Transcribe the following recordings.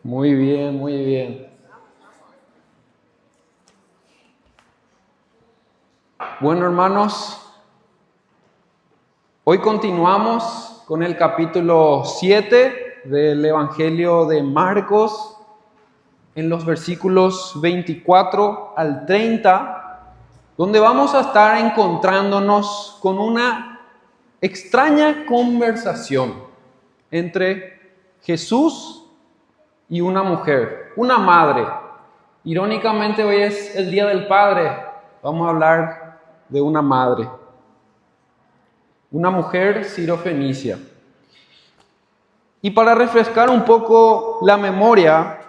Muy bien, muy bien. Bueno, hermanos, hoy continuamos con el capítulo 7 del Evangelio de Marcos, en los versículos 24 al 30, donde vamos a estar encontrándonos con una extraña conversación entre Jesús y una mujer, una madre. Irónicamente, hoy es el Día del Padre. Vamos a hablar de una madre, una mujer sirofenicia. Y para refrescar un poco la memoria,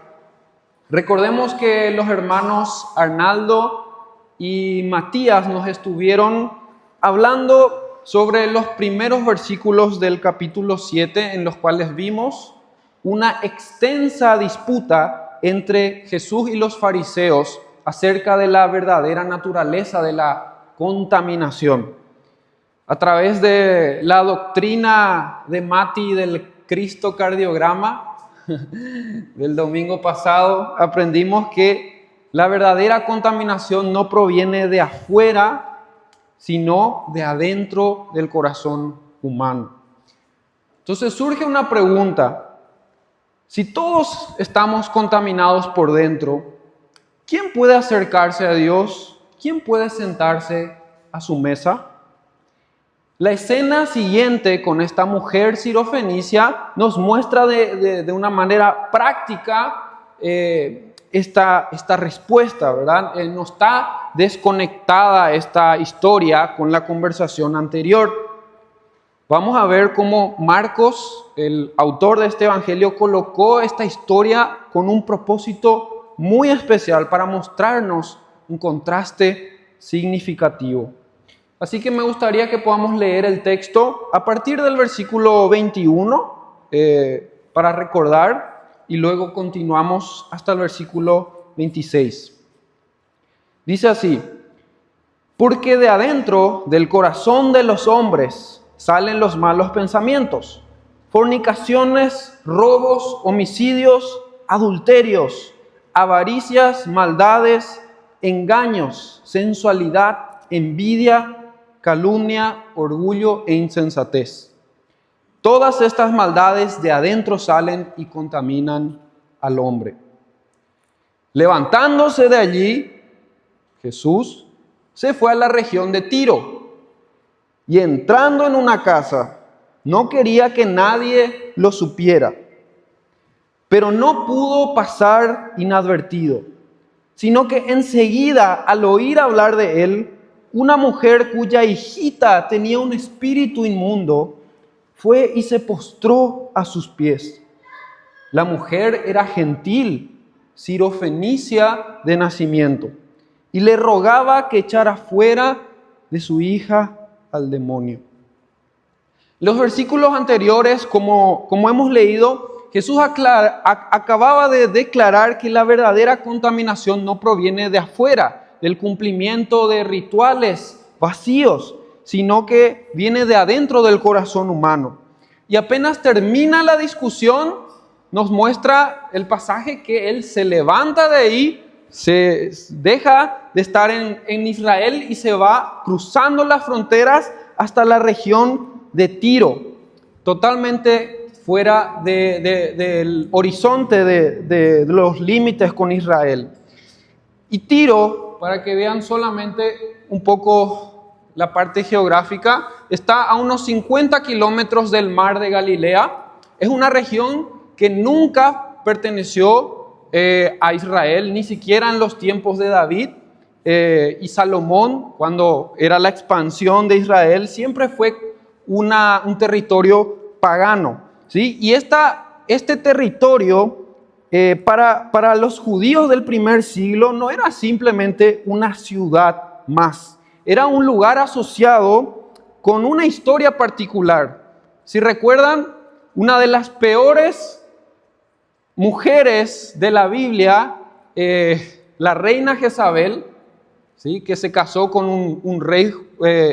recordemos que los hermanos Arnaldo y Matías nos estuvieron hablando sobre los primeros versículos del capítulo 7, en los cuales vimos una extensa disputa entre Jesús y los fariseos acerca de la verdadera naturaleza de la contaminación. A través de la doctrina de Mati del cristocardiograma del domingo pasado, aprendimos que la verdadera contaminación no proviene de afuera, sino de adentro del corazón humano. Entonces surge una pregunta. Si todos estamos contaminados por dentro, ¿quién puede acercarse a Dios? ¿Quién puede sentarse a su mesa? La escena siguiente con esta mujer sirofenicia nos muestra de una manera práctica esta respuesta, ¿verdad? No está desconectada esta historia con la conversación anterior. Vamos a ver cómo Marcos, el autor de este evangelio, colocó esta historia con un propósito muy especial para mostrarnos un contraste significativo. Así que me gustaría que podamos leer el texto a partir del versículo 21 para recordar, y luego continuamos hasta el versículo 26. Dice así: porque de adentro del corazón de los hombres salen los malos pensamientos, fornicaciones, robos, homicidios, adulterios, avaricias, maldades, engaños, sensualidad, envidia, calumnia, orgullo e insensatez. Todas estas maldades de adentro salen y contaminan al hombre. Levantándose de allí, Jesús se fue a la región de Tiro. Y entrando en una casa, no quería que nadie lo supiera. Pero no pudo pasar inadvertido, sino que enseguida, al oír hablar de él, una mujer cuya hijita tenía un espíritu inmundo, fue y se postró a sus pies. La mujer era gentil, sirofenicia de nacimiento, y le rogaba que echara fuera de su hija al demonio. Los versículos anteriores, como hemos leído, Jesús acababa de declarar que la verdadera contaminación no proviene de afuera, del cumplimiento de rituales vacíos, sino que viene de adentro del corazón humano. Y apenas termina la discusión, nos muestra el pasaje que él se levanta de ahí, se deja de estar en Israel y se va cruzando las fronteras hasta la región de Tiro, totalmente fuera del horizonte de los límites con Israel. Y Tiro, para que vean solamente un poco la parte geográfica, está a unos 50 kilómetros del mar de Galilea. Es una región que nunca perteneció a Israel, ni siquiera en los tiempos de David y Salomón, cuando era la expansión de Israel. Siempre fue un territorio pagano, ¿sí? Y este territorio para los judíos del primer siglo no era simplemente una ciudad más, era un lugar asociado con una historia particular. Si recuerdan, una de las peores mujeres de la Biblia, la reina Jezabel, ¿sí?, que se casó con un rey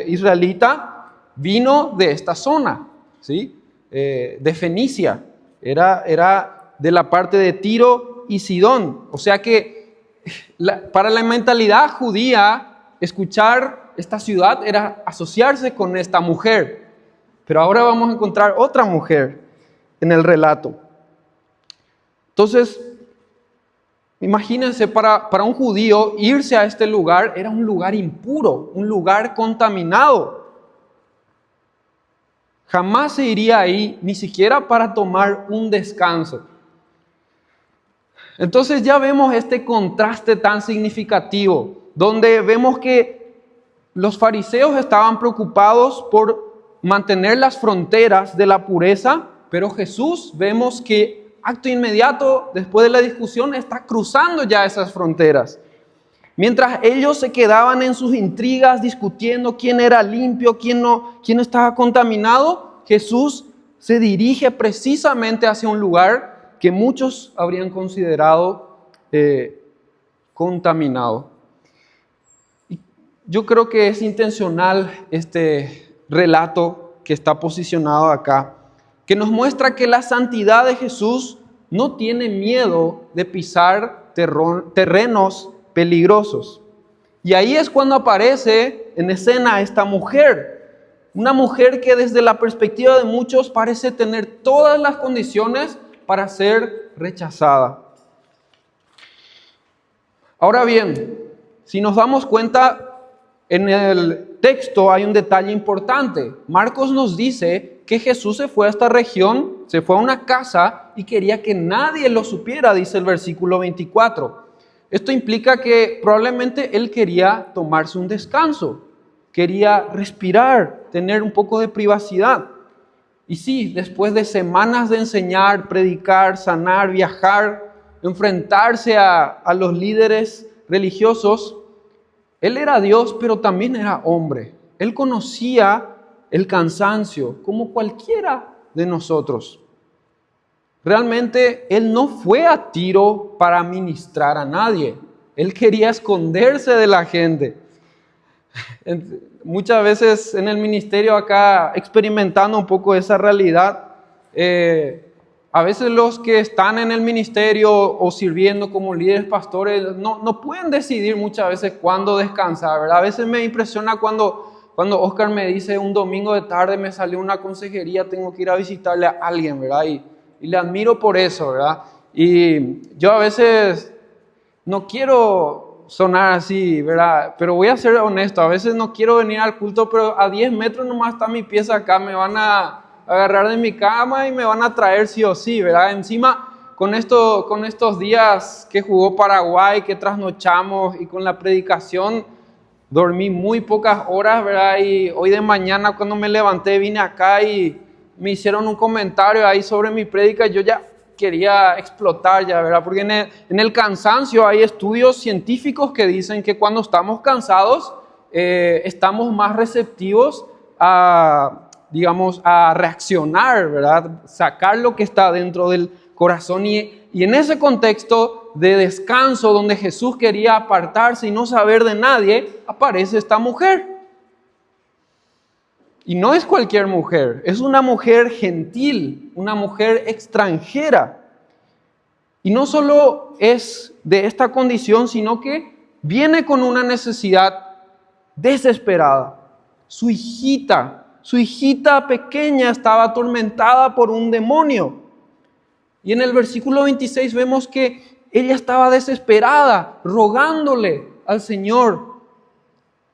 israelita, vino de esta zona, ¿sí? De Fenicia. Era de la parte de Tiro y Sidón. O sea que para la mentalidad judía, escuchar esta ciudad era asociarse con esta mujer. Pero ahora vamos a encontrar otra mujer en el relato. Entonces, imagínense, para un judío irse a este lugar era un lugar impuro, un lugar contaminado. Jamás se iría ahí, ni siquiera para tomar un descanso. Entonces ya vemos este contraste tan significativo, donde vemos que los fariseos estaban preocupados por mantener las fronteras de la pureza, pero Jesús vemos que acto inmediato, después de la discusión, está cruzando ya esas fronteras. Mientras ellos se quedaban en sus intrigas discutiendo quién era limpio, quién no, quién estaba contaminado, Jesús se dirige precisamente hacia un lugar que muchos habrían considerado contaminado. Y yo creo que es intencional este relato que está posicionado acá, que nos muestra que la santidad de Jesús no tiene miedo de pisar terrenos peligrosos. Y ahí es cuando aparece en escena esta mujer, una mujer que desde la perspectiva de muchos parece tener todas las condiciones para ser rechazada. Ahora bien, si nos damos cuenta, en el texto hay un detalle importante. Marcos nos dice que Jesús se fue a esta región, se fue a una casa y quería que nadie lo supiera, dice el versículo 24. Esto implica que probablemente él quería tomarse un descanso, quería respirar, tener un poco de privacidad. Y sí, después de semanas de enseñar, predicar, sanar, viajar, enfrentarse a los líderes religiosos, él era Dios, pero también era hombre. Él conocía el cansancio como cualquiera de nosotros. Realmente él no fue a Tiro para ministrar a nadie. Él quería esconderse de la gente. Muchas veces en el ministerio acá, experimentando un poco esa realidad, a veces los que están en el ministerio o sirviendo como líderes pastores no pueden decidir muchas veces cuándo descansar, ¿verdad? A veces me impresiona cuando Oscar me dice un domingo de tarde me salió una consejería, tengo que ir a visitarle a alguien, ¿verdad? Y le admiro por eso, ¿verdad? Y yo a veces no quiero sonar así, ¿verdad? Pero voy a ser honesto, a veces no quiero venir al culto, pero a 10 metros nomás está mi pieza acá, me van a agarrar de mi cama y me van a traer sí o sí, ¿verdad? Encima, con estos días que jugó Paraguay, que trasnochamos y con la predicación, dormí muy pocas horas, ¿verdad? Y hoy de mañana cuando me levanté vine acá y me hicieron un comentario ahí sobre mi prédica, yo ya quería explotar ya, ¿verdad? Porque en el cansancio hay estudios científicos que dicen que cuando estamos cansados estamos más receptivos a reaccionar, ¿verdad? Sacar lo que está dentro del corazón y en ese contexto de descanso donde Jesús quería apartarse y no saber de nadie, aparece esta mujer. Y no es cualquier mujer, es una mujer gentil, una mujer extranjera. Y no solo es de esta condición, sino que viene con una necesidad desesperada. Su hijita pequeña estaba atormentada por un demonio. Y en el versículo 26 vemos que ella estaba desesperada, rogándole al Señor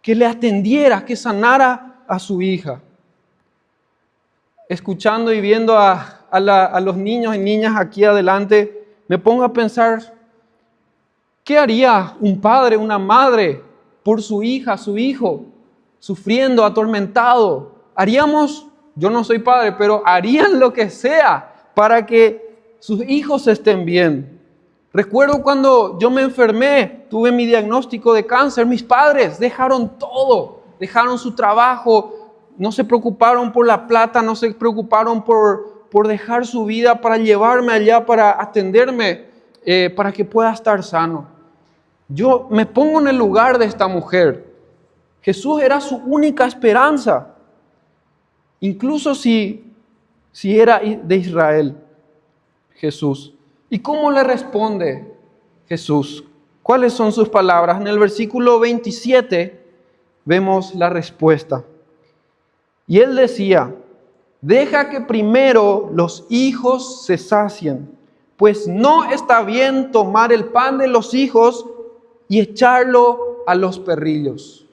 que le atendiera, que sanara a su hija. Escuchando y viendo a los niños y niñas aquí adelante, me pongo a pensar, ¿qué haría un padre, una madre por su hija, su hijo, sufriendo, atormentado? Yo no soy padre, pero harían lo que sea para que sus hijos estén bien. Recuerdo cuando yo me enfermé, tuve mi diagnóstico de cáncer, mis padres dejaron todo, dejaron su trabajo, no se preocuparon por la plata, no se preocuparon por dejar su vida para llevarme allá, para atenderme, para que pueda estar sano. Yo me pongo en el lugar de esta mujer. Jesús era su única esperanza, incluso si era de Israel, Jesús. ¿Y cómo le responde Jesús? ¿Cuáles son sus palabras? En el versículo 27 vemos la respuesta. Y él decía: deja que primero los hijos se sacien, pues no está bien tomar el pan de los hijos y echarlo a los perrillos.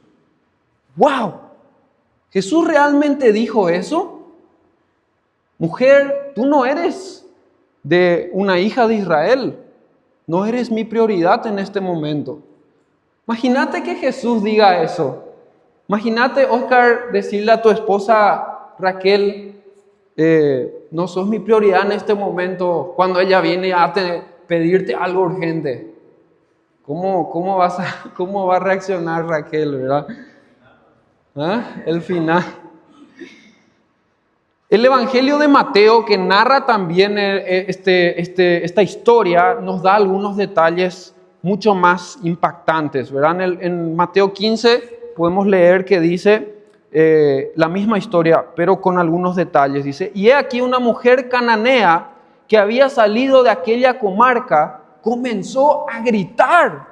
¡Wow! ¿Jesús realmente dijo eso? Mujer, tú no eres de una hija de Israel. No eres mi prioridad en este momento. Imagínate que Jesús diga eso. Imagínate, Oscar, decirle a tu esposa Raquel: no sos mi prioridad en este momento, cuando ella viene a pedirte algo urgente. ¿Cómo va a reaccionar Raquel, verdad? ¿Ah? El final. El Evangelio de Mateo, que narra también esta historia, nos da algunos detalles mucho más impactantes, ¿verdad? En Mateo 15 podemos leer que dice la misma historia, pero con algunos detalles. Dice: y he aquí una mujer cananea que había salido de aquella comarca, comenzó a gritar,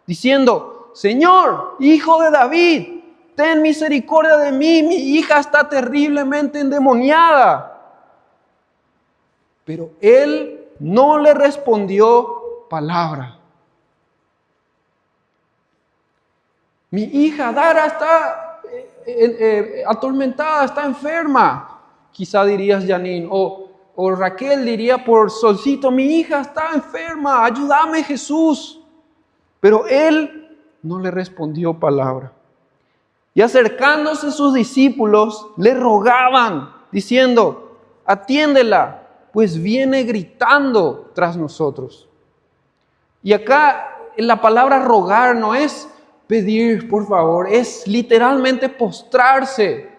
diciendo: Señor, Hijo de David, ten misericordia de mí, mi hija está terriblemente endemoniada. Pero él no le respondió palabra. Mi hija Dara está atormentada, está enferma. Quizá dirías, Janine, o Raquel diría por Solcito: mi hija está enferma, ayúdame, Jesús. Pero él no le respondió palabra. Y acercándose sus discípulos, le rogaban, diciendo: atiéndela, pues viene gritando tras nosotros. Y acá la palabra rogar no es pedir, por favor, es literalmente postrarse.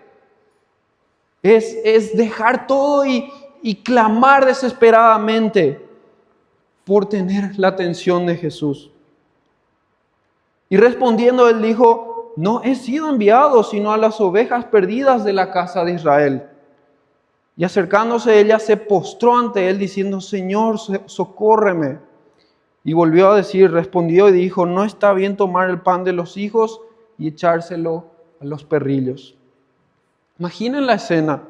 Es dejar todo y clamar desesperadamente por tener la atención de Jesús. Y respondiendo, él dijo: no he sido enviado sino a las ovejas perdidas de la casa de Israel. Y acercándose ella, se postró ante él diciendo: Señor, socórreme. Y volvió a decir, respondió y dijo: no está bien tomar el pan de los hijos y echárselo a los perrillos. Imaginen la escena.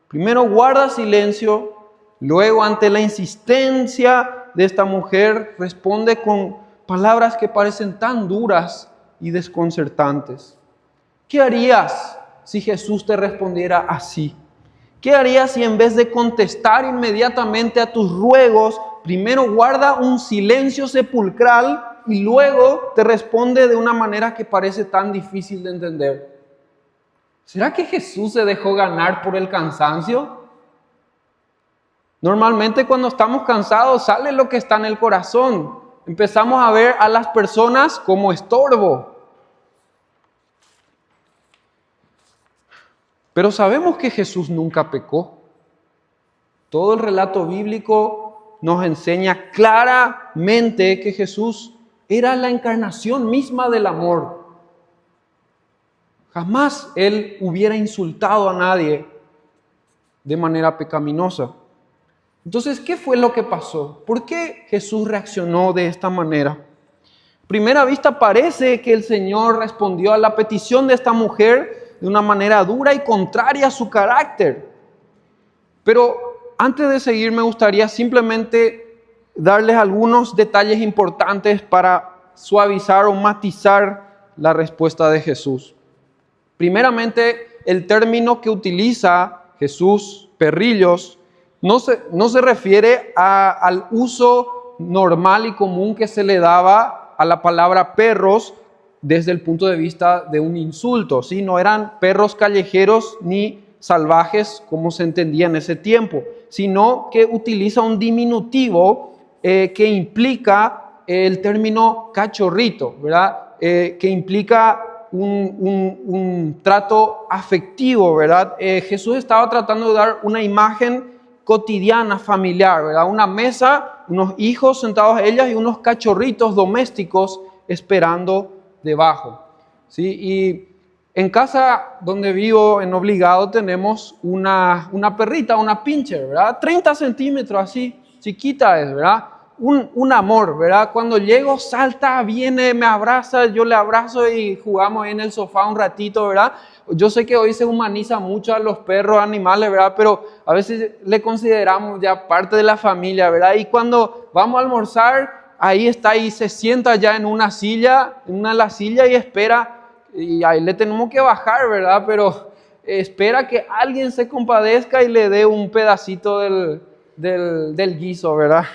Primero guarda silencio, luego ante la insistencia de esta mujer responde con palabras que parecen tan duras y desconcertantes. ¿Qué harías si Jesús te respondiera así? ¿Qué harías si en vez de contestar inmediatamente a tus ruegos, primero guarda un silencio sepulcral y luego te responde de una manera que parece tan difícil de entender? ¿Será que Jesús se dejó ganar por el cansancio? Normalmente cuando estamos cansados sale lo que está en el corazón. Empezamos a ver a las personas como estorbo. Pero sabemos que Jesús nunca pecó. Todo el relato bíblico nos enseña claramente que Jesús era la encarnación misma del amor. Jamás él hubiera insultado a nadie de manera pecaminosa. Entonces, ¿qué fue lo que pasó? ¿Por qué Jesús reaccionó de esta manera? A primera vista parece que el Señor respondió a la petición de esta mujer de una manera dura y contraria a su carácter. Pero antes de seguir me gustaría simplemente darles algunos detalles importantes para suavizar o matizar la respuesta de Jesús. Primeramente, el término que utiliza Jesús, perrillos, no se refiere al uso normal y común que se le daba a la palabra perros desde el punto de vista de un insulto, ¿sí? No eran perros callejeros ni salvajes como se entendía en ese tiempo, sino que utiliza un diminutivo que implica el término cachorrito, ¿verdad? Que implica un trato afectivo, ¿verdad? Jesús estaba tratando de dar una imagen cotidiana, familiar, ¿verdad? Una mesa, unos hijos sentados en ellas y unos cachorritos domésticos esperando debajo, ¿sí? Y en casa donde vivo, en Obligado, tenemos una perrita, una pincher, ¿verdad? 30 centímetros, así, chiquita es, ¿verdad? un amor, ¿verdad? Cuando llego, salta, viene, me abraza, yo le abrazo y jugamos en el sofá un ratito, ¿verdad? Yo sé que hoy se humaniza mucho a los perros, animales, ¿verdad? Pero a veces le consideramos ya parte de la familia, ¿verdad? Y cuando vamos a almorzar, ahí está y se sienta ya en una silla, y espera, y ahí le tenemos que bajar, ¿verdad? Pero espera que alguien se compadezca y le dé un pedacito del guiso, ¿verdad?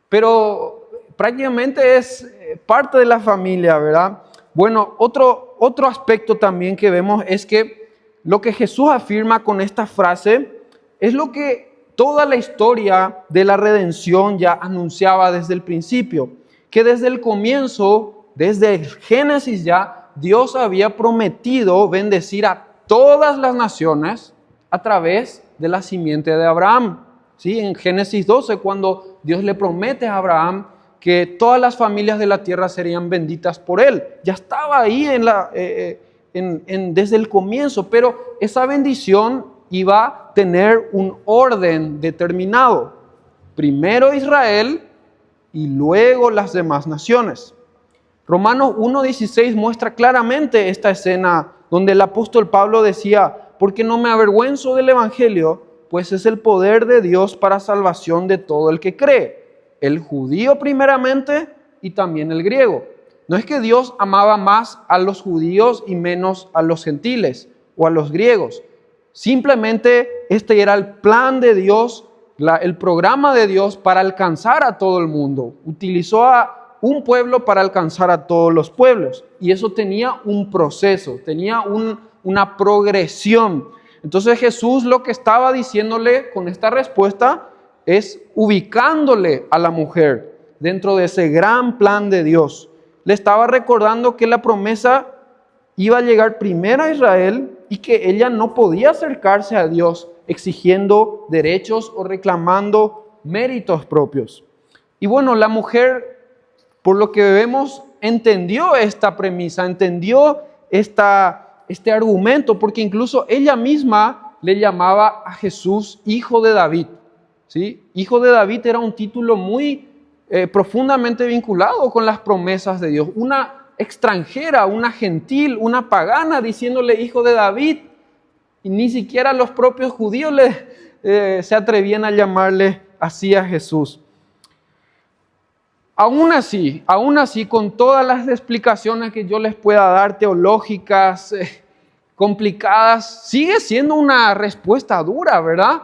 Pero prácticamente es parte de la familia, ¿verdad? Bueno, otro aspecto también que vemos es que lo que Jesús afirma con esta frase es lo que toda la historia de la redención ya anunciaba desde el principio, que desde el comienzo, desde el Génesis ya, Dios había prometido bendecir a todas las naciones a través de la simiente de Abraham. ¿Sí? En Génesis 12, cuando Dios le promete a Abraham que todas las familias de la tierra serían benditas por él. Ya estaba ahí desde el comienzo, pero esa bendición iba a tener un orden determinado. Primero Israel y luego las demás naciones. Romanos 1:16 muestra claramente esta escena donde el apóstol Pablo decía: porque no me avergüenzo del evangelio, pues es el poder de Dios para salvación de todo el que cree, el judío primeramente y también el griego. No es que Dios amaba más a los judíos y menos a los gentiles o a los griegos. Simplemente este era el plan de Dios, el programa de Dios para alcanzar a todo el mundo. Utilizó a un pueblo para alcanzar a todos los pueblos. Y eso tenía un proceso, tenía una progresión. Entonces Jesús lo que estaba diciéndole con esta respuesta es ubicándole a la mujer dentro de ese gran plan de Dios. Le estaba recordando que la promesa iba a llegar primero a Israel y que ella no podía acercarse a Dios exigiendo derechos o reclamando méritos propios. Y bueno, la mujer, por lo que vemos, entendió esta premisa, entendió este argumento, porque incluso ella misma le llamaba a Jesús hijo de David. ¿Sí? Hijo de David era un título muy profundamente vinculado con las promesas de Dios. Una extranjera, una gentil, una pagana diciéndole hijo de David, y ni siquiera los propios judíos se atrevían a llamarle así a Jesús. Aún así, con todas las explicaciones que yo les pueda dar, teológicas, complicadas, sigue siendo una respuesta dura, ¿verdad?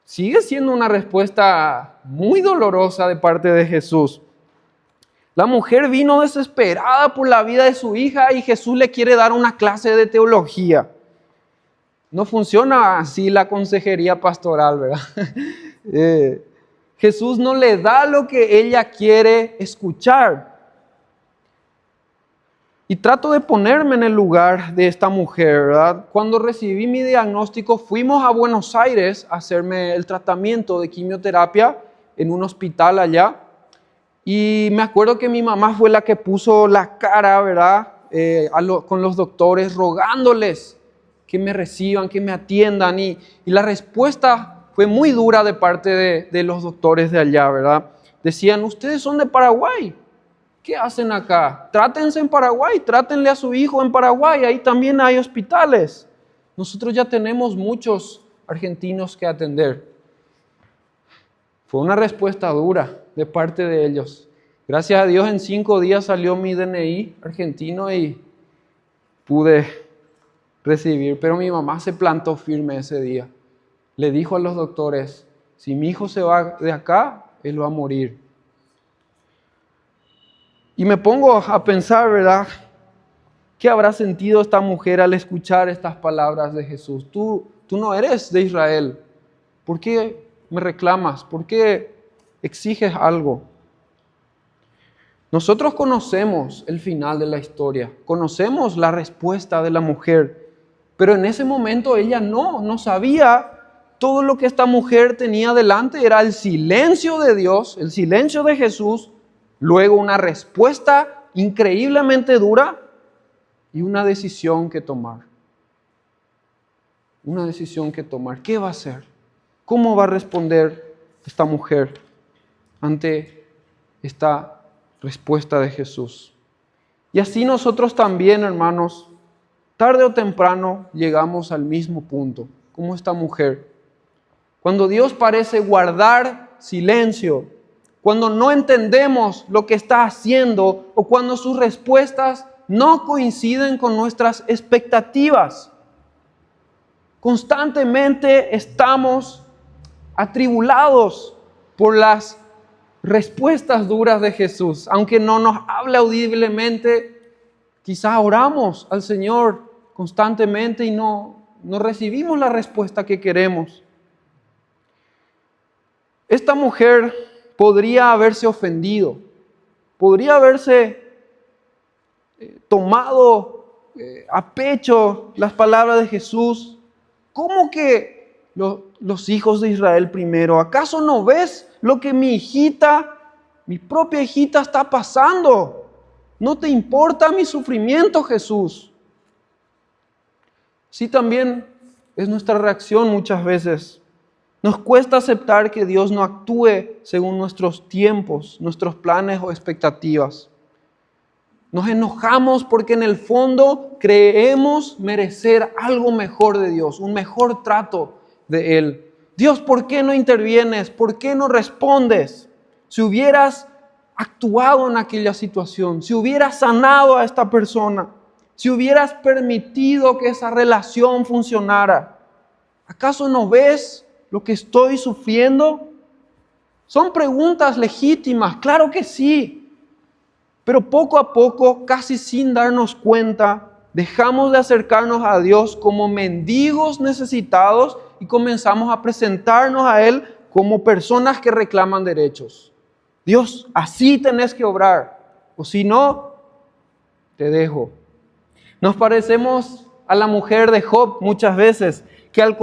Sigue siendo una respuesta muy dolorosa de parte de Jesús. La mujer vino desesperada por la vida de su hija y Jesús le quiere dar una clase de teología. No funciona así la consejería pastoral, ¿verdad? Jesús no le da lo que ella quiere escuchar. Y trato de ponerme en el lugar de esta mujer, ¿verdad? Cuando recibí mi diagnóstico, fuimos a Buenos Aires a hacerme el tratamiento de quimioterapia en un hospital allá. Y me acuerdo que mi mamá fue la que puso la cara, ¿verdad? Con los doctores, rogándoles que me reciban, que me atiendan. Y la respuesta fue muy dura de parte de los doctores de allá, ¿verdad? Decían: ustedes son de Paraguay, ¿qué hacen acá? Trátense en Paraguay, trátenle a su hijo en Paraguay, ahí también hay hospitales. Nosotros ya tenemos muchos argentinos que atender. Fue una respuesta dura de parte de ellos. Gracias a Dios en 5 días salió mi DNI argentino y pude recibir. Pero mi mamá se plantó firme ese día. Le dijo a los doctores: si mi hijo se va de acá, él va a morir. Y me pongo a pensar, ¿verdad? ¿Qué habrá sentido esta mujer al escuchar estas palabras de Jesús? Tú no eres de Israel. ¿Por qué me reclamas? ¿Por qué exiges algo? Nosotros conocemos el final de la historia, conocemos la respuesta de la mujer, pero en ese momento ella no sabía. Todo lo que esta mujer tenía delante era el silencio de Dios, el silencio de Jesús, luego una respuesta increíblemente dura y una decisión que tomar. Una decisión que tomar. ¿Qué va a hacer? ¿Cómo va a responder esta mujer ante esta respuesta de Jesús. Y así nosotros también, hermanos, tarde o temprano llegamos al mismo punto, como esta mujer. Cuando Dios parece guardar silencio, cuando no entendemos lo que está haciendo o cuando sus respuestas no coinciden con nuestras expectativas. Constantemente estamos atribulados por las respuestas duras de Jesús. Aunque no nos hable audiblemente, quizá oramos al Señor constantemente y no recibimos la respuesta que queremos. Esta mujer podría haberse ofendido, podría haberse tomado a pecho las palabras de Jesús. ¿Cómo que los hijos de Israel primero? ¿Acaso no ves lo que mi propia hijita está pasando? ¿No te importa mi sufrimiento, Jesús? Sí, también es nuestra reacción muchas veces. Nos cuesta aceptar que Dios no actúe según nuestros tiempos, nuestros planes o expectativas. Nos enojamos porque en el fondo creemos merecer algo mejor de Dios, un mejor trato de Él. Dios, ¿por qué no intervienes? ¿Por qué no respondes? Si hubieras actuado en aquella situación, si hubieras sanado a esta persona, si hubieras permitido que esa relación funcionara, ¿acaso no ves lo que estoy sufriendo? Son preguntas legítimas, claro que sí. Pero poco a poco, casi sin darnos cuenta, dejamos de acercarnos a Dios como mendigos necesitados y comenzamos a presentarnos a Él como personas que reclaman derechos. Dios, así tenés que obrar, o si no, te dejo. Nos parecemos a la mujer de Job muchas veces, que al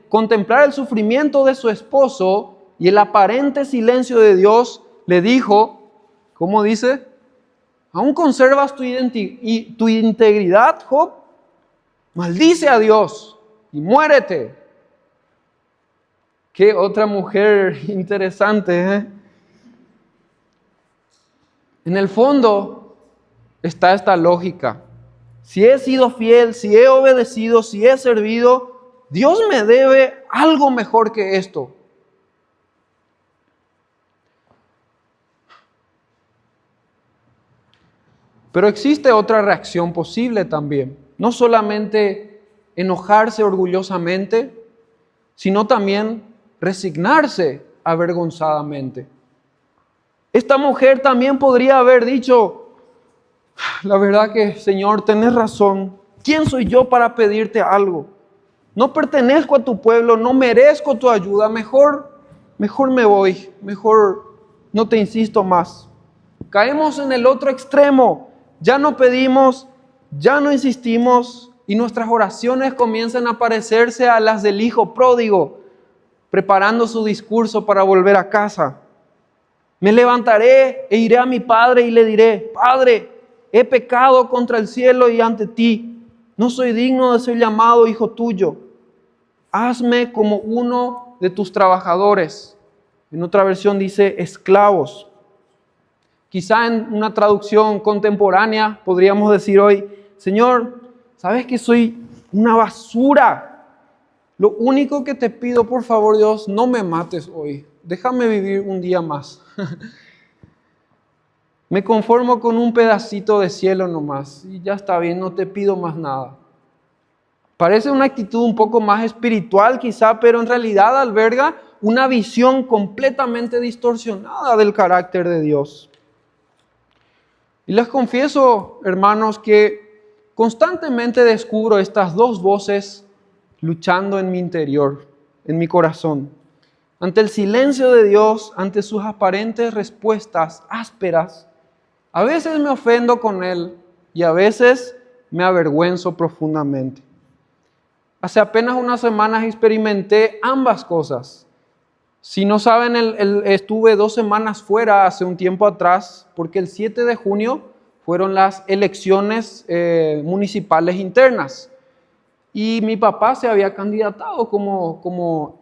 contemplar el sufrimiento de su esposo y el aparente silencio de Dios, le dijo, ¿cómo dice? ¿Aún conservas tu integridad, Job? Maldice a Dios y muérete. Qué otra mujer interesante, ¿eh? En el fondo está esta lógica. Si he sido fiel, si he obedecido, si he servido, Dios me debe algo mejor que esto. Pero existe otra reacción posible también. No solamente enojarse orgullosamente, sino también resignarse avergonzadamente. Esta mujer también podría haber dicho, la verdad que, Señor, tenés razón. ¿Quién soy yo para pedirte algo? No pertenezco a tu pueblo, no merezco tu ayuda. Mejor me voy, mejor no te insisto más. Caemos en el otro extremo. Ya no pedimos, ya no insistimos y nuestras oraciones comienzan a parecerse a las del hijo pródigo, preparando su discurso para volver a casa. Me levantaré e iré a mi padre y le diré, Padre, he pecado contra el cielo y ante ti. No soy digno de ser llamado hijo tuyo. Hazme como uno de tus trabajadores. En otra versión dice esclavos. Quizá en una traducción contemporánea podríamos decir hoy, Señor, ¿sabes que soy una basura? Lo único que te pido, por favor, Dios, no me mates hoy. Déjame vivir un día más. Me conformo con un pedacito de cielo nomás y ya está bien, no te pido más nada. Parece una actitud un poco más espiritual quizá, pero en realidad alberga una visión completamente distorsionada del carácter de Dios. Y les confieso, hermanos, que constantemente descubro estas dos voces luchando en mi interior, en mi corazón. Ante el silencio de Dios, ante sus aparentes respuestas ásperas, a veces me ofendo con Él y a veces me avergüenzo profundamente. Hace apenas unas semanas experimenté ambas cosas. Si no saben, estuve 2 semanas fuera hace un tiempo atrás, porque el 7 de junio fueron las elecciones municipales internas. Y mi papá se había candidatado como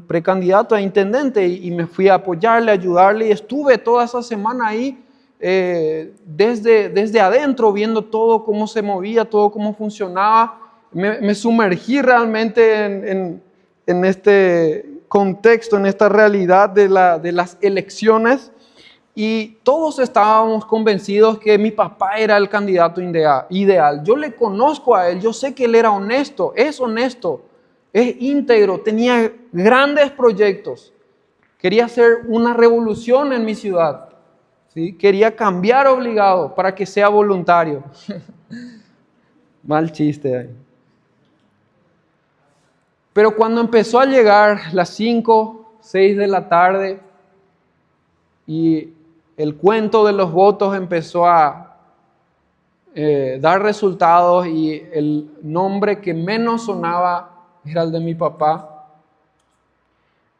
precandidato a intendente y me fui a apoyarle, a ayudarle y estuve toda esa semana ahí desde adentro viendo todo cómo se movía, todo cómo funcionaba. Me sumergí realmente en este contexto, en esta realidad de las elecciones. Y todos estábamos convencidos que mi papá era el candidato ideal. Yo le conozco a él, yo sé que él era honesto, es íntegro, tenía grandes proyectos. Quería hacer una revolución en mi ciudad, ¿sí? Quería cambiar obligado para que sea voluntario. Mal chiste ahí. Pero cuando empezó a llegar las 5, 6 de la tarde y el cuento de los votos empezó a dar resultados y el nombre que menos sonaba era el de mi papá,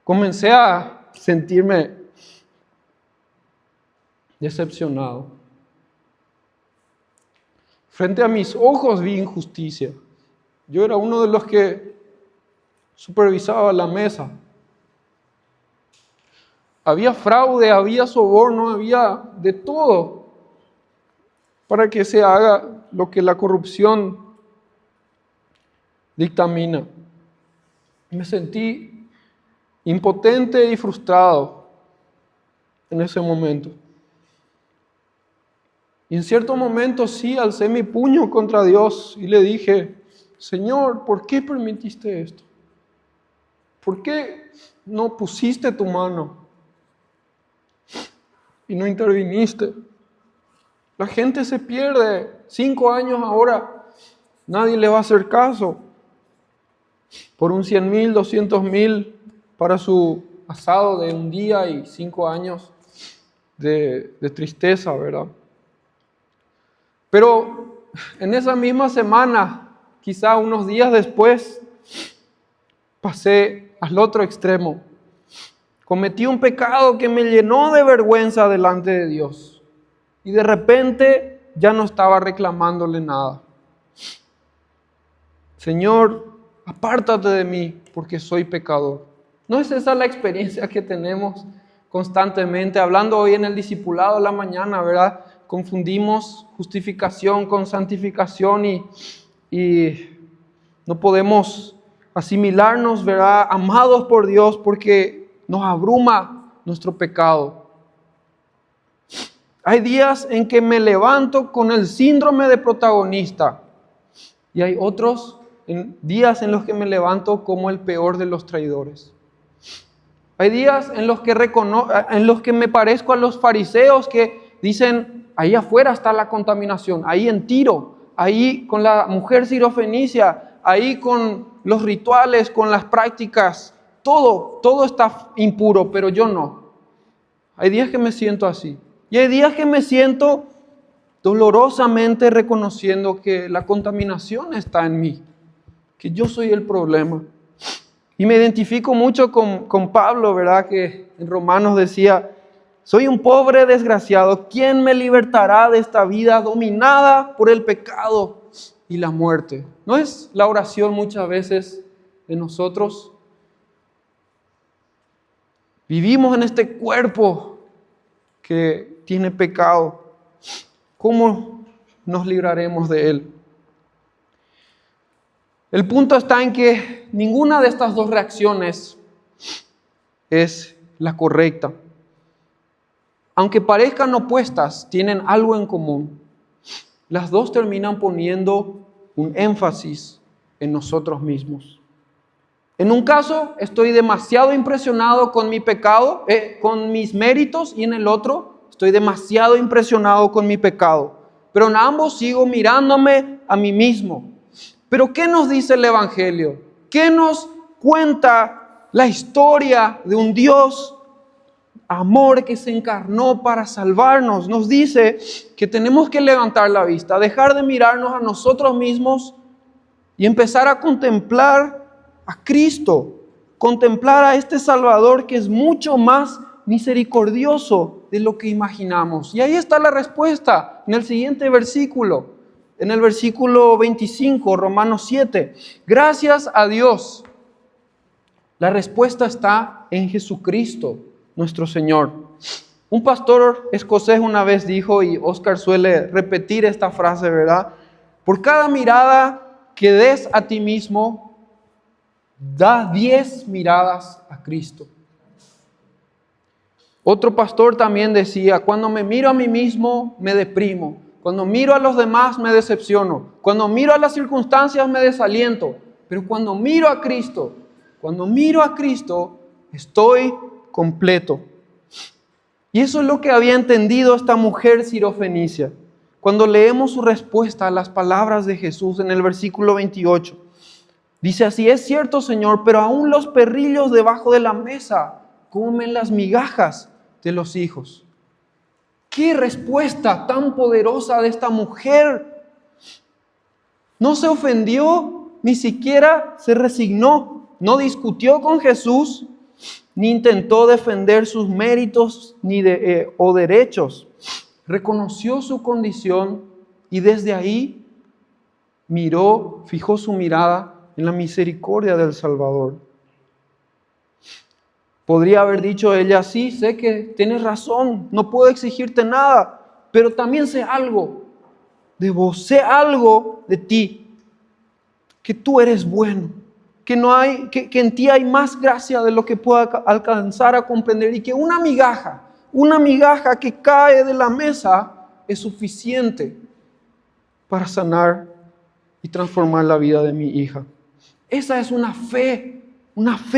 comencé a sentirme decepcionado. Frente a mis ojos vi injusticia. Yo era uno de los que supervisaba la mesa. Había fraude, había soborno, había de todo para que se haga lo que la corrupción dictamina. Me sentí impotente y frustrado en ese momento. Y en cierto momento sí alcé mi puño contra Dios y le dije: Señor, ¿por qué permitiste esto? ¿Por qué no pusiste tu mano y no interviniste? La gente se pierde. 5 años ahora, nadie le va a hacer caso. Por un 100,000, 200,000 para su asado de un día y 5 años de tristeza, ¿verdad? Pero en esa misma semana, quizá unos días después, pasé al otro extremo. Cometí un pecado que me llenó de vergüenza delante de Dios. Y de repente ya no estaba reclamándole nada. Señor, apártate de mí porque soy pecador. ¿No es esa la experiencia que tenemos constantemente? Hablando hoy en el discipulado de la mañana, ¿verdad? Confundimos justificación con santificación y no podemos asimilarnos, ¿verdad? Amados por Dios porque nos abruma nuestro pecado. Hay días en que me levanto con el síndrome de protagonista y hay otros días en los que me levanto como el peor de los traidores. Hay días en los que me parezco a los fariseos que dicen: ahí afuera está la contaminación, ahí en Tiro, ahí con la mujer sirofenicia, ahí con los rituales, con las prácticas, todo está impuro, pero yo no. Hay días que me siento así. Y hay días que me siento dolorosamente reconociendo que la contaminación está en mí, que yo soy el problema. Y me identifico mucho con Pablo, ¿verdad? Que en Romanos decía: soy un pobre desgraciado, ¿quién me libertará de esta vida dominada por el pecado y la muerte? ¿No es la oración muchas veces de nosotros? Vivimos en este cuerpo que tiene pecado. ¿Cómo nos libraremos de él? El punto está en que ninguna de estas dos reacciones es la correcta. Aunque parezcan opuestas, tienen algo en común. Las dos terminan poniendo un énfasis en nosotros mismos. En un caso, estoy demasiado impresionado con mi pecado, con mis méritos, y en el otro, estoy demasiado impresionado con mi pecado. Pero en ambos sigo mirándome a mí mismo. Pero ¿qué nos dice el Evangelio? ¿Qué nos cuenta la historia de un Dios amor que se encarnó para salvarnos? Nos dice que tenemos que levantar la vista, dejar de mirarnos a nosotros mismos y empezar a contemplar a Cristo, contemplar a este Salvador que es mucho más misericordioso de lo que imaginamos. Y ahí está la respuesta en el siguiente versículo, en el versículo 25, Romanos 7. Gracias a Dios La respuesta está en Jesucristo, nuestro Señor. Un pastor escocés una vez dijo, y Oscar suele repetir esta frase, ¿verdad? Por cada mirada que des a ti mismo, da 10 miradas a Cristo. Otro pastor también decía, cuando me miro a mí mismo, me deprimo. Cuando miro a los demás, me decepciono. Cuando miro a las circunstancias, me desaliento. Pero cuando miro a Cristo, estoy completo. Y eso es lo que había entendido esta mujer sirofenicia. Cuando leemos su respuesta a las palabras de Jesús en el versículo 28, dice así: es cierto, Señor, pero aún los perrillos debajo de la mesa comen las migajas de los hijos. ¡Qué respuesta tan poderosa de esta mujer! No se ofendió, ni siquiera se resignó, no discutió con Jesús, ni intentó defender sus méritos o derechos. Reconoció su condición y desde ahí fijó su mirada en la misericordia del Salvador. Podría haber dicho ella: sí, sé que tienes razón, no puedo exigirte nada, pero también sé algo de vos, sé algo de ti, que tú eres bueno, que en ti hay más gracia de lo que pueda alcanzar a comprender, y que una migaja que cae de la mesa es suficiente para sanar y transformar la vida de mi hija. Esa es una fe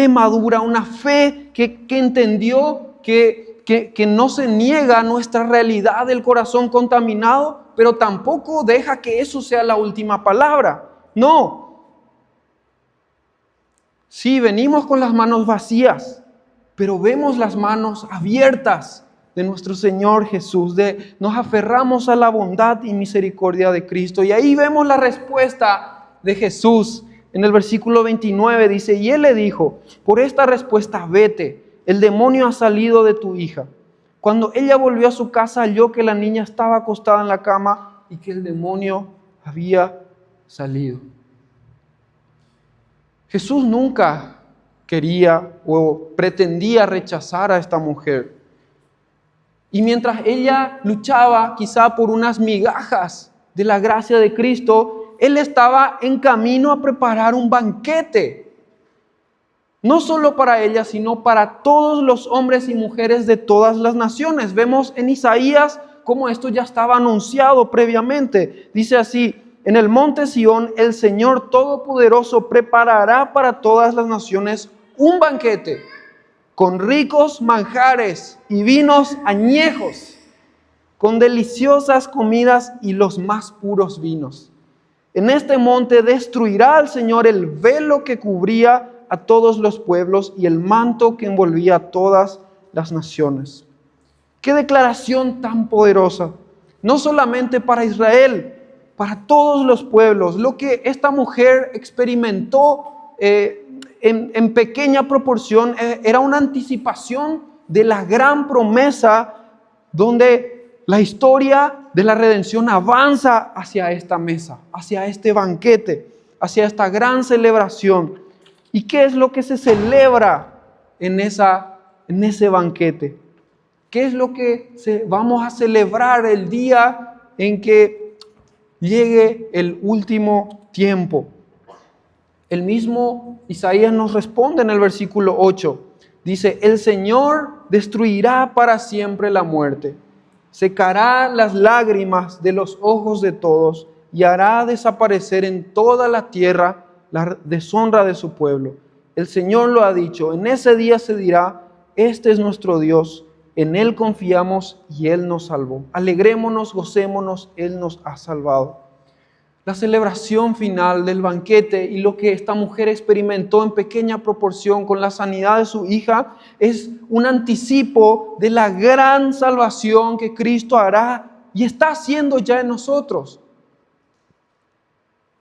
madura, una fe que entendió que no se niega nuestra realidad del corazón contaminado, pero tampoco deja que eso sea la última palabra. No. Sí, venimos con las manos vacías, pero vemos las manos abiertas de nuestro Señor Jesús. Nos aferramos a la bondad y misericordia de Cristo. Y ahí vemos la respuesta de Jesús. En el versículo 29 dice: y Él le dijo, por esta respuesta vete, el demonio ha salido de tu hija. Cuando ella volvió a su casa, halló que la niña estaba acostada en la cama y que el demonio había salido. Jesús nunca quería o pretendía rechazar a esta mujer. Y mientras ella luchaba quizá por unas migajas de la gracia de Cristo, Él estaba en camino a preparar un banquete. No solo para ella, sino para todos los hombres y mujeres de todas las naciones. Vemos en Isaías cómo esto ya estaba anunciado previamente. Dice así: en el monte Sión, el Señor Todopoderoso preparará para todas las naciones un banquete con ricos manjares y vinos añejos, con deliciosas comidas y los más puros vinos. En este monte destruirá el Señor el velo que cubría a todos los pueblos y el manto que envolvía a todas las naciones. ¡Qué declaración tan poderosa! No solamente para Israel, para todos los pueblos. Lo que esta mujer experimentó en pequeña proporción era una anticipación de la gran promesa donde la historia de la redención avanza hacia esta mesa, hacia este banquete, hacia esta gran celebración. ¿Y qué es lo que se celebra en ese banquete? ¿Qué es lo que vamos a celebrar el día en que llegue el último tiempo? El mismo Isaías nos responde en el versículo 8. Dice: el Señor destruirá para siempre la muerte, secará las lágrimas de los ojos de todos y hará desaparecer en toda la tierra la deshonra de su pueblo. El Señor lo ha dicho: en ese día se dirá: este es nuestro Dios, en Él confiamos y Él nos salvó. Alegrémonos, gocémonos, Él nos ha salvado. La celebración final del banquete y lo que esta mujer experimentó en pequeña proporción con la sanidad de su hija es un anticipo de la gran salvación que Cristo hará y está haciendo ya en nosotros,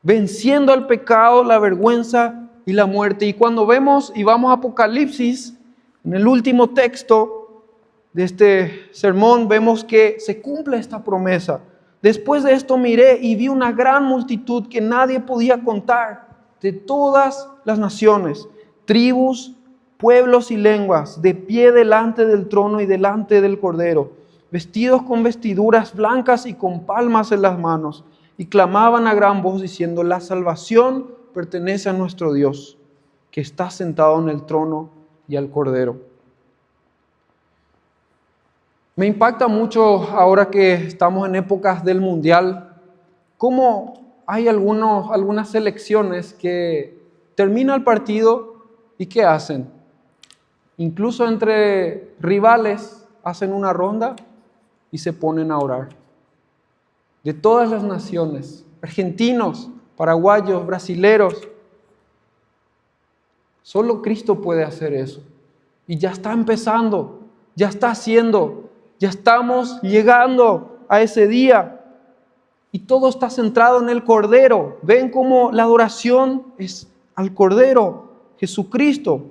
venciendo al pecado, la vergüenza y la muerte. Y cuando vemos y vamos a Apocalipsis, en el último texto de este sermón, vemos que se cumple esta promesa. Después de esto miré y vi una gran multitud que nadie podía contar, de todas las naciones, tribus, pueblos y lenguas, de pie delante del trono y delante del Cordero, vestidos con vestiduras blancas y con palmas en las manos, y clamaban a gran voz diciendo: la salvación pertenece a nuestro Dios, que está sentado en el trono y al Cordero. Me impacta mucho ahora que estamos en épocas del Mundial, cómo hay algunas selecciones que termina el partido y ¿qué hacen? Incluso entre rivales hacen una ronda y se ponen a orar. De todas las naciones, argentinos, paraguayos, brasileros, solo Cristo puede hacer eso. Y ya está empezando, ya está haciendo, ya estamos llegando a ese día. Y todo está centrado en el Cordero. Ven cómo la adoración es al Cordero, Jesucristo.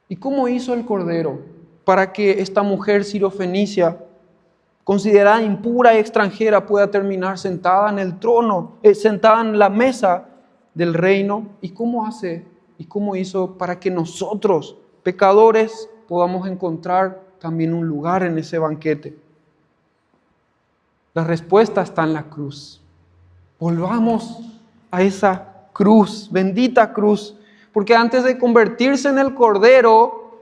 ¿Y cómo hizo el Cordero para que esta mujer sirofenicia, considerada impura y extranjera, pueda terminar sentada en el trono, sentada en la mesa del reino? ¿Y cómo hace y cómo hizo para que nosotros, pecadores, podamos encontrar también un lugar en ese banquete? La respuesta está en la cruz. Volvamos a esa cruz, bendita cruz, porque antes de convertirse en el Cordero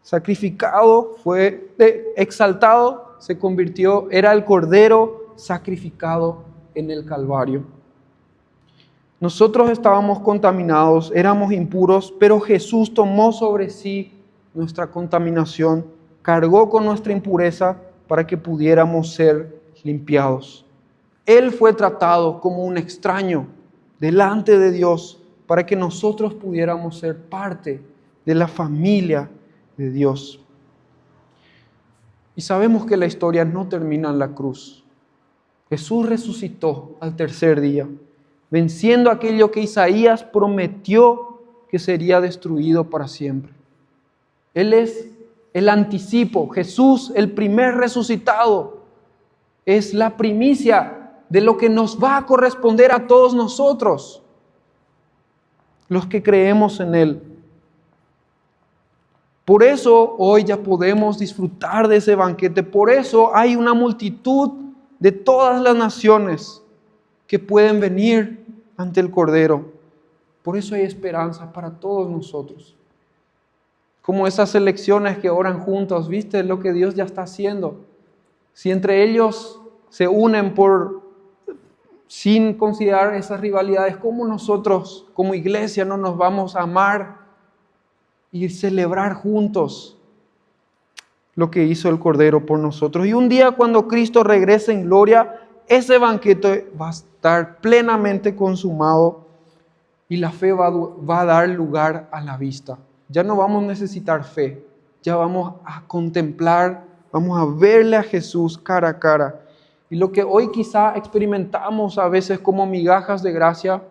sacrificado, fue exaltado, se convirtió, era el Cordero sacrificado en el Calvario. Nosotros estábamos contaminados, éramos impuros, pero Jesús tomó sobre sí nuestra contaminación, cargó con nuestra impureza para que pudiéramos ser limpiados. Él fue tratado como un extraño delante de Dios para que nosotros pudiéramos ser parte de la familia de Dios. Y sabemos que la historia no termina en la cruz. Jesús resucitó al tercer día, venciendo aquello que Isaías prometió que sería destruido para siempre. Él es el anticipo. Jesús, el primer resucitado, es la primicia de lo que nos va a corresponder a todos nosotros, los que creemos en Él. Por eso hoy ya podemos disfrutar de ese banquete. Por eso hay una multitud de todas las naciones que pueden venir ante el Cordero. Por eso hay esperanza para todos nosotros. Como esas selecciones que oran juntos, ¿viste lo que Dios ya está haciendo? Si entre ellos se unen sin considerar esas rivalidades, ¿cómo nosotros como iglesia no nos vamos a amar y celebrar juntos lo que hizo el Cordero por nosotros? Y un día cuando Cristo regrese en gloria, ese banquete va a estar plenamente consumado y la fe va a dar lugar a la vista. Ya no vamos a necesitar fe, ya vamos a contemplar, vamos a verle a Jesús cara a cara. Y lo que hoy quizá experimentamos a veces como migajas de gracia,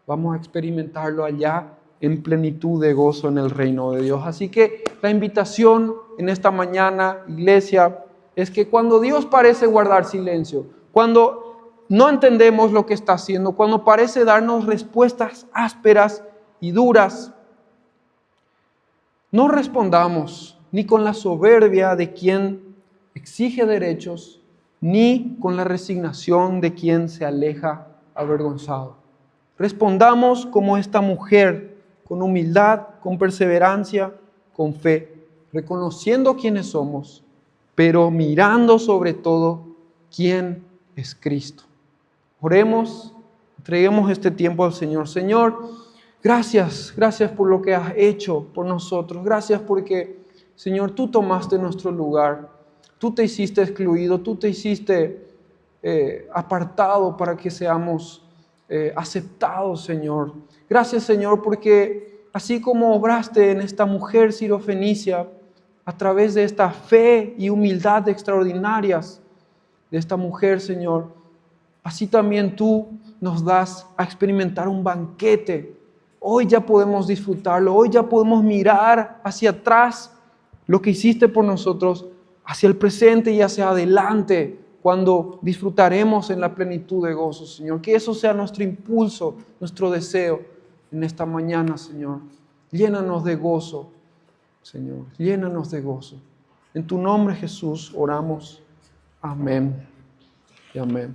vamos a experimentarlo allá en plenitud de gozo en el reino de Dios. Así que la invitación en esta mañana, iglesia, es que cuando Dios parece guardar silencio, cuando no entendemos lo que está haciendo, cuando parece darnos respuestas ásperas y duras, no respondamos ni con la soberbia de quien exige derechos, ni con la resignación de quien se aleja avergonzado. Respondamos como esta mujer, con humildad, con perseverancia, con fe, reconociendo quiénes somos, pero mirando sobre todo quién es Cristo. Oremos, entreguemos este tiempo al Señor. Señor, gracias por lo que has hecho por nosotros. Gracias porque, Señor, tú tomaste nuestro lugar. Tú te hiciste excluido, tú te hiciste apartado para que seamos aceptados, Señor. Gracias, Señor, porque así como obraste en esta mujer sirofenicia, a través de esta fe y humildad extraordinarias de esta mujer, Señor, así también tú nos das a experimentar un banquete. Hoy ya podemos disfrutarlo, hoy ya podemos mirar hacia atrás lo que hiciste por nosotros, hacia el presente y hacia adelante, cuando disfrutaremos en la plenitud de gozo, Señor. Que eso sea nuestro impulso, nuestro deseo en esta mañana, Señor. Llénanos de gozo, Señor. Llénanos de gozo. En tu nombre, Jesús, oramos. Amén y amén.